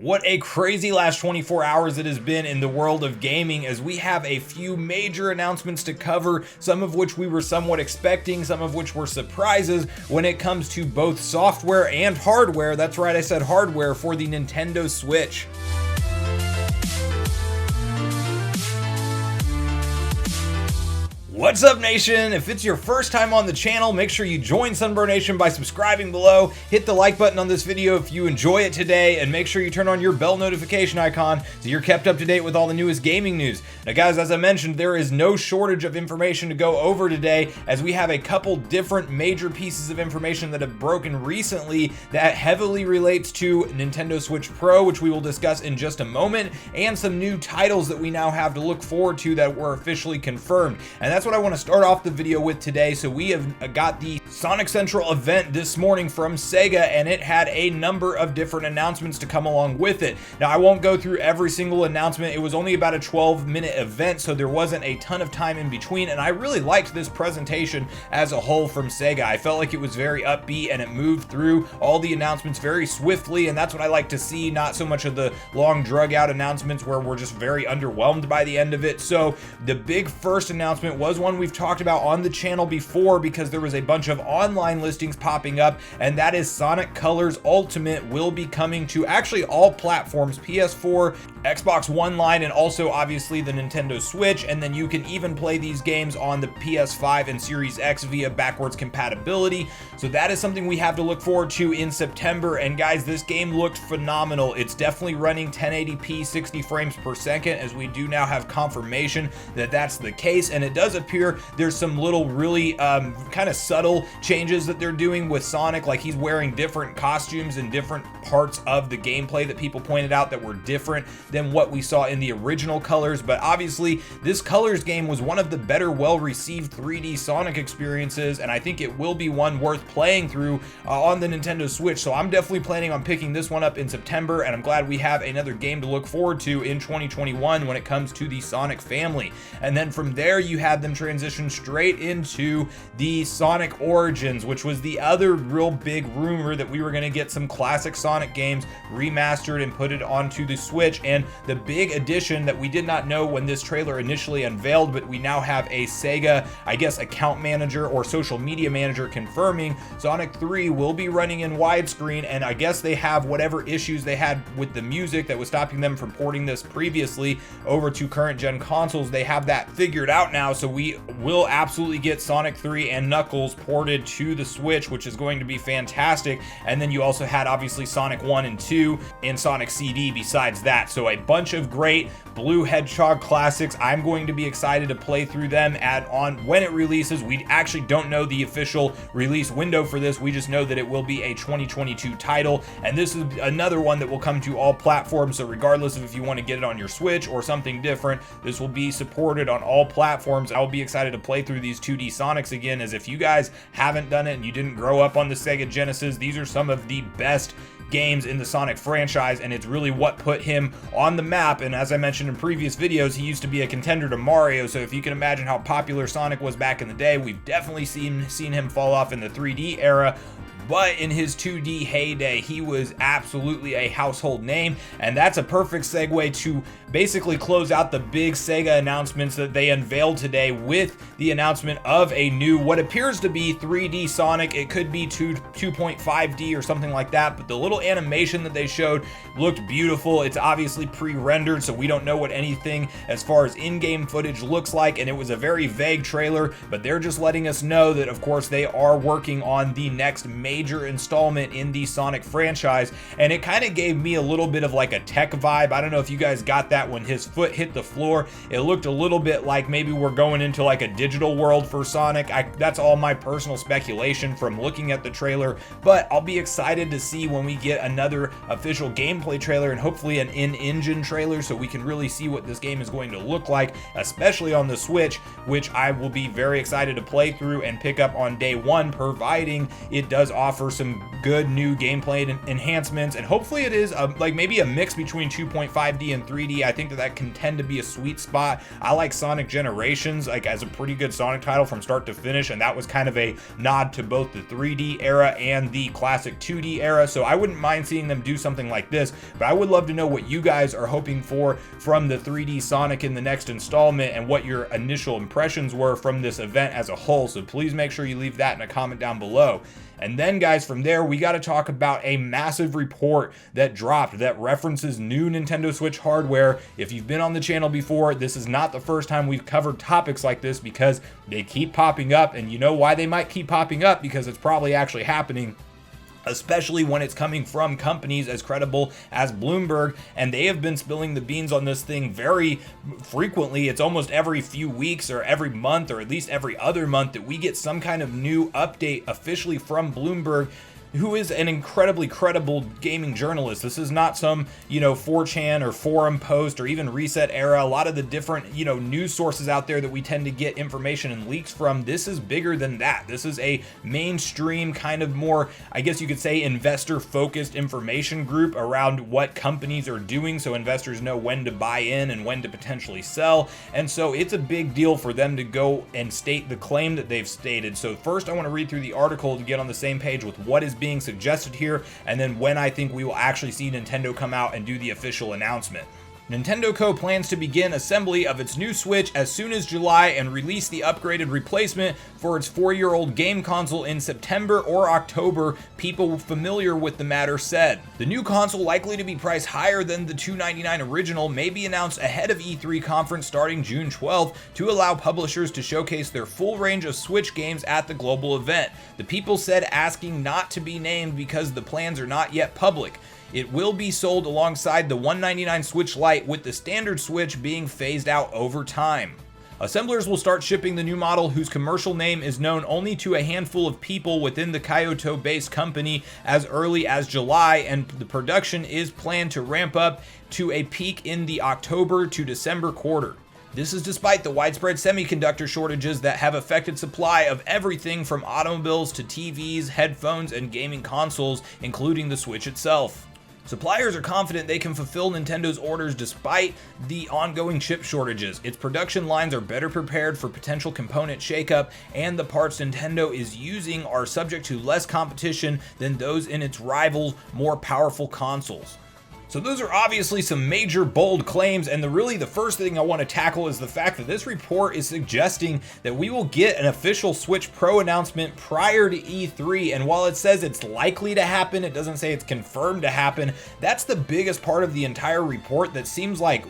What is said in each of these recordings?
What a crazy last 24 hours it has been in the world of gaming, as we have a few major announcements to cover, some of which we were somewhat expecting, some of which were surprises when it comes to both software and hardware. That's right, I said hardware, for the Nintendo Switch. What's up, Nation? If it's your first time on the channel, make sure you join Sunbro Nation by subscribing below. Hit the like button on this video if you enjoy it today, and make sure you turn on your bell notification icon so you're kept up to date with all the newest gaming news. Now guys, as I mentioned, there is no shortage of information to go over today, as we have a couple different major pieces of information that have broken recently that heavily relates to Nintendo Switch Pro, which we will discuss in just a moment, and some new titles that we now have to look forward to that were officially confirmed. And that's what I want to start off the video with today. So we have got the Sonic Central event this morning from Sega, and it had a number of different announcements to come along with it. Now, I won't go through every single announcement. It was only about a 12-minute event, so there wasn't a ton of time in between, and I really liked this presentation as a whole from Sega. I felt like it was very upbeat, and it moved through all the announcements very swiftly, and that's what I like to see, not so much of the long drug-out announcements where we're just very underwhelmed by the end of it. So the big first announcement was one we've talked about on the channel before, because there was a bunch of online listings popping up, and that is Sonic Colors Ultimate will be coming to actually all platforms: PS4, Xbox One line, and also obviously the Nintendo Switch. And then you can even play these games on the PS5 and Series X via backwards compatibility. So that is something we have to look forward to in September. And guys, this game looked phenomenal. It's definitely running 1080p 60 frames per second, as we do now have confirmation that that's the case. And it does appear there's some little really kind of subtle changes that they're doing with Sonic, like he's wearing different costumes in different parts of the gameplay that people pointed out that were different than what we saw in the original Colors. But obviously this Colors game was one of the better, well-received 3D Sonic experiences, and I think it will be one worth playing through on the Nintendo Switch. So I'm definitely planning on picking this one up in September, and I'm glad we have another game to look forward to in 2021 when it comes to the Sonic family. And then from there you had them transition straight into the Sonic Origins, which was the other real big rumor that we were going to get some classic Sonic games remastered and put it onto the Switch. And the big addition that we did not know when this trailer initially unveiled, but we now have a Sega, I guess, account manager or social media manager confirming Sonic 3 will be running in widescreen. And I guess they have whatever issues they had with the music that was stopping them from porting this previously over to current gen consoles. They have that figured out now, so we will absolutely get Sonic 3 and Knuckles ported to the Switch, which is going to be fantastic. And then you also had obviously Sonic 1 and 2 and Sonic CD besides that. So a bunch of great Blue Hedgehog classics. I'm going to be excited to play through them on when it releases. We actually don't know the official release window for this. We just know that it will be a 2022 title, and this is another one that will come to all platforms. So regardless of if you want to get it on your Switch or something different, this will be supported on all platforms. I'll be excited to play through these 2D Sonics again, as if you guys haven't done it and you didn't grow up on the Sega Genesis, these are some of the best games in the Sonic franchise, and it's really what put him on the map. And as I mentioned in previous videos, he used to be a contender to Mario, so if you can imagine how popular Sonic was back in the day, we've definitely seen him fall off in the 3D era. But in his 2D heyday, he was absolutely a household name, and that's a perfect segue to basically close out the big Sega announcements that they unveiled today with the announcement of a new, what appears to be 3D Sonic. It could be 2.5D or something like that, but the little animation that they showed looked beautiful. It's obviously pre-rendered, so we don't know what anything as far as in-game footage looks like, and it was a very vague trailer, but they're just letting us know that, of course, they are working on the next major installment in the Sonic franchise. And it kind of gave me a little bit of like a tech vibe. I don't know if you guys got that when his foot hit the floor. It looked a little bit like maybe we're going into like a digital world for Sonic. That's all my personal speculation from looking at the trailer, but I'll be excited to see when we get another official gameplay trailer, and hopefully an in-engine trailer, so we can really see what this game is going to look like, especially on the Switch, which I will be very excited to play through and pick up on day one, providing it does offer some good new gameplay enhancements, and hopefully it is like maybe a mix between 2.5D and 3D. I think that can tend to be a sweet spot. I like Sonic Generations like as a pretty good Sonic title from start to finish, and that was kind of a nod to both the 3D era and the classic 2D era, so I wouldn't mind seeing them do something like this. But I would love to know what you guys are hoping for from the 3D Sonic in the next installment, and what your initial impressions were from this event as a whole. So please make sure you leave that in a comment down below. And then guys, from there we got to talk about a massive report that dropped that references new Nintendo Switch hardware. If you've been on the channel before, this is not the first time we've covered topics like this, because they keep popping up, and you know why they might keep popping up, because it's probably actually happening, especially when it's coming from companies as credible as Bloomberg, and they have been spilling the beans on this thing very frequently. It's almost every few weeks or every month, or at least every other month, that we get some kind of new update officially from Bloomberg, who is an incredibly credible gaming journalist. This is not some, 4chan or forum post or even Reset Era. A lot of the different, news sources out there that we tend to get information and leaks from, this is bigger than that. This is a mainstream kind of more, I guess you could say, investor focused information group around what companies are doing, so investors know when to buy in and when to potentially sell. And so it's a big deal for them to go and state the claim that they've stated. So first I want to read through the article to get on the same page with what is being suggested here, and then when I think we will actually see Nintendo come out and do the official announcement. Nintendo Co. plans to begin assembly of its new Switch as soon as July and release the upgraded replacement for its 4-year-old game console in September or October, people familiar with the matter said. The new console, likely to be priced higher than the $299 original, may be announced ahead of E3 conference starting June 12th to allow publishers to showcase their full range of Switch games at the global event. The people said, asking not to be named because the plans are not yet public. It will be sold alongside the $199 Switch Lite, with the standard Switch being phased out over time. Assemblers will start shipping the new model, whose commercial name is known only to a handful of people within the Kyoto-based company, as early as July, and the production is planned to ramp up to a peak in the October to December quarter. This is despite the widespread semiconductor shortages that have affected supply of everything from automobiles to TVs, headphones, and gaming consoles, including the Switch itself. Suppliers are confident they can fulfill Nintendo's orders despite the ongoing chip shortages. Its production lines are better prepared for potential component shakeup, and the parts Nintendo is using are subject to less competition than those in its rivals' more powerful consoles. So those are obviously some major bold claims, and really the first thing I want to tackle is the fact that this report is suggesting that we will get an official Switch Pro announcement prior to E3, and while it says it's likely to happen, it doesn't say it's confirmed to happen. That's the biggest part of the entire report that seems like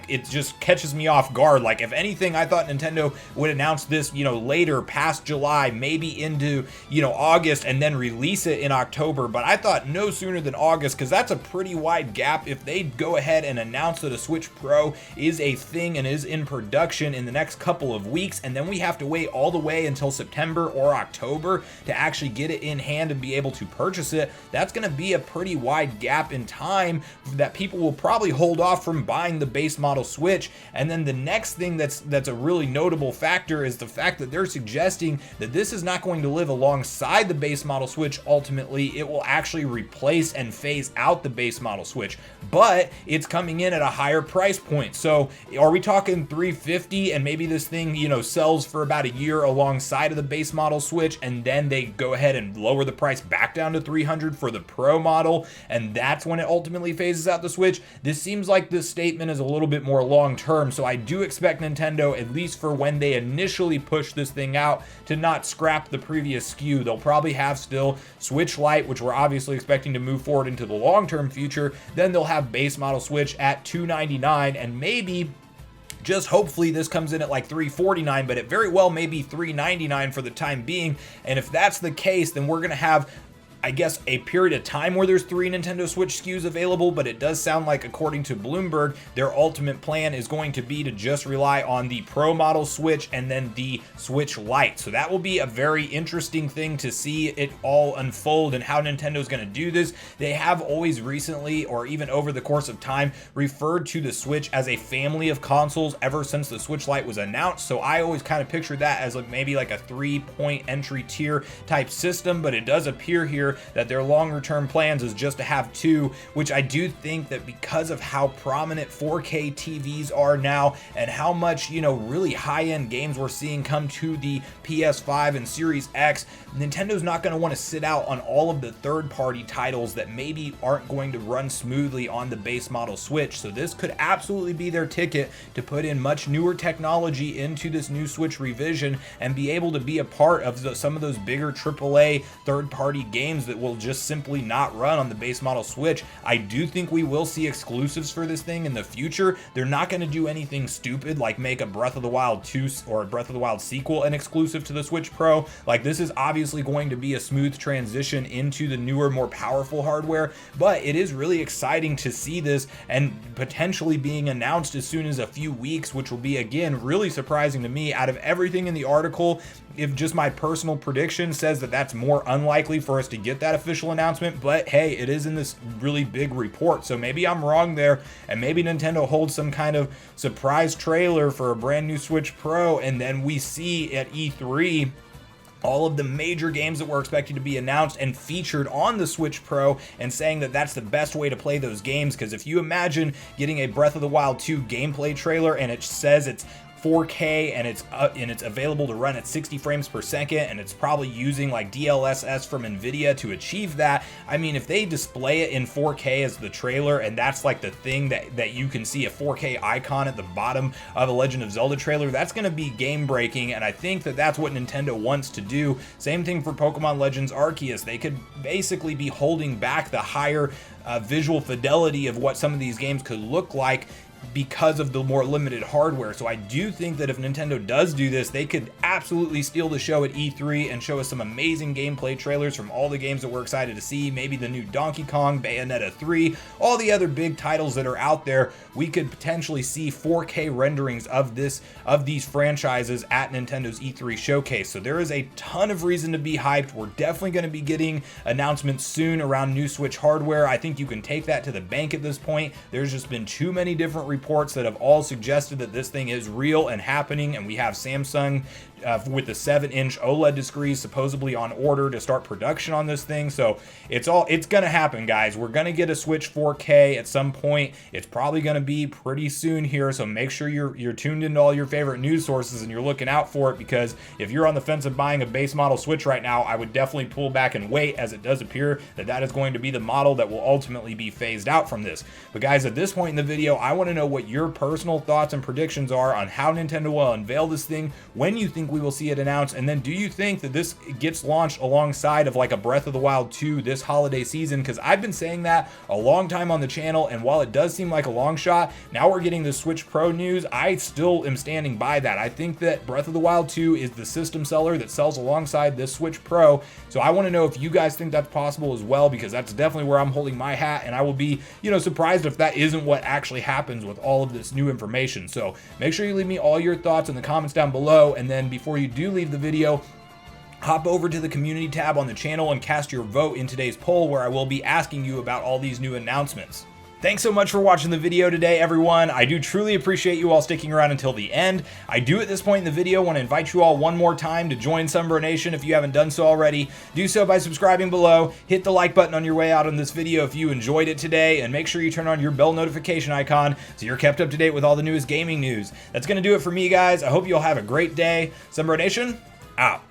it just catches me off guard. Like, if anything, I thought Nintendo would announce this, later, past July, maybe into, August, and then release it in October, but I thought no sooner than August, because that's a pretty wide gap. If they go ahead and announce that a Switch Pro is a thing and is in production in the next couple of weeks, and then we have to wait all the way until September or October to actually get it in hand and be able to purchase it, that's going to be a pretty wide gap in time that people will probably hold off from buying the base model Switch. And then the next thing that's a really notable factor is the fact that they're suggesting that this is not going to live alongside the base model Switch. Ultimately, it will actually replace and phase out the base model Switch, but it's coming in at a higher price point. So are we talking $350, and maybe this thing, sells for about a year alongside of the base model Switch, and then they go ahead and lower the price back down to $300 for the Pro model, and that's when it ultimately phases out the Switch? This seems like this statement is a little bit more long term, so I do expect Nintendo, at least for when they initially push this thing out, to not scrap the previous SKU. They'll probably have still Switch Lite, which we're obviously expecting to move forward into the long-term future. Then they'll have base model Switch at $299, and maybe, just hopefully, this comes in at like $349, but it very well may be $399 for the time being. And if that's the case, then we're going to have I guess, a period of time where there's 3 Nintendo Switch SKUs available, but it does sound like, according to Bloomberg, their ultimate plan is going to be to just rely on the Pro model Switch and then the Switch Lite. So that will be a very interesting thing to see it all unfold and how Nintendo's going to do this. They have always recently, or even over the course of time, referred to the Switch as a family of consoles ever since the Switch Lite was announced. So I always kind of pictured that as like maybe like a 3-point entry tier type system, but it does appear here that their longer term plans is just to have 2, which I do think that because of how prominent 4K TVs are now and how much, you know, really high-end games we're seeing come to the PS5 and Series X, Nintendo's not going to want to sit out on all of the third-party titles that maybe aren't going to run smoothly on the base model Switch. So this could absolutely be their ticket to put in much newer technology into this new Switch revision and be able to be a part of some of those bigger AAA third-party games that will just simply not run on the base model Switch. I do think we will see exclusives for this thing in the future. They're not going to do anything stupid like make a Breath of the Wild 2 or a Breath of the Wild sequel an exclusive to the Switch Pro. Like, this is obviously going to be a smooth transition into the newer, more powerful hardware, but it is really exciting to see this and potentially being announced as soon as a few weeks, which will be, again, really surprising to me. Out of everything in the article, if just my personal prediction says that that's more unlikely for us to get that official announcement, but hey, it is in this really big report, so maybe I'm wrong there, and maybe Nintendo holds some kind of surprise trailer for a brand new Switch Pro, and then we see at E3 all of the major games that were expected to be announced and featured on the Switch Pro, and saying that that's the best way to play those games. Because if you imagine getting a Breath of the Wild 2 gameplay trailer and it says it's 4K and it's available to run at 60 frames per second, and it's probably using like DLSS from Nvidia to achieve that. I mean, if they display it in 4K as the trailer, and that's like the thing that you can see a 4K icon at the bottom of a Legend of Zelda trailer, that's going to be game breaking, and I think that that's what Nintendo wants to do. Same thing for Pokemon Legends Arceus. They could basically be holding back the higher visual fidelity of what some of these games could look like because of the more limited hardware. So I do think that if Nintendo does do this, they could absolutely steal the show at E3 and show us some amazing gameplay trailers from all the games that we're excited to see. Maybe the new Donkey Kong, Bayonetta 3, all the other big titles that are out there. We could potentially see 4K renderings of these franchises at Nintendo's E3 showcase. So there is a ton of reason to be hyped. We're definitely going to be getting announcements soon around new Switch hardware. I think you can take that to the bank at this point. There's just been too many different reports that have all suggested that this thing is real and happening, and we have Samsung with the 7-inch OLED displays supposedly on order to start production on this thing. So it's gonna happen, guys. We're gonna get a Switch 4K at some point. It's probably gonna be pretty soon here, so make sure you're tuned into all your favorite news sources and you're looking out for it, because if you're on the fence of buying a base model Switch right now, I would definitely pull back and wait, as it does appear that that is going to be the model that will ultimately be phased out from this. But guys, at this point in the video, I want to know what your personal thoughts and predictions are on how Nintendo will unveil this thing, when you think we will see it announced, and then do you think that this gets launched alongside of like a Breath of the Wild 2 this holiday season? Because I've been saying that a long time on the channel, and while it does seem like a long shot, now we're getting the Switch Pro news. I still am standing by that. I think that Breath of the Wild 2 is the system seller that sells alongside this Switch Pro. So I want to know if you guys think that's possible as well, because that's definitely where I'm holding my hat, and I will be, surprised if that isn't what actually happens with all of this new information. So make sure you leave me all your thoughts in the comments down below, and then before you do leave the video, hop over to the community tab on the channel and cast your vote in today's poll, where I will be asking you about all these new announcements. Thanks so much for watching the video today, everyone. I do truly appreciate you all sticking around until the end. I do at this point in the video want to invite you all one more time to join Sunbro Nation if you haven't done so already. Do so by subscribing below, hit the like button on your way out on this video if you enjoyed it today, and make sure you turn on your bell notification icon so you're kept up to date with all the newest gaming news. That's going to do it for me, guys. I hope you all have a great day. Sunbro Nation, out.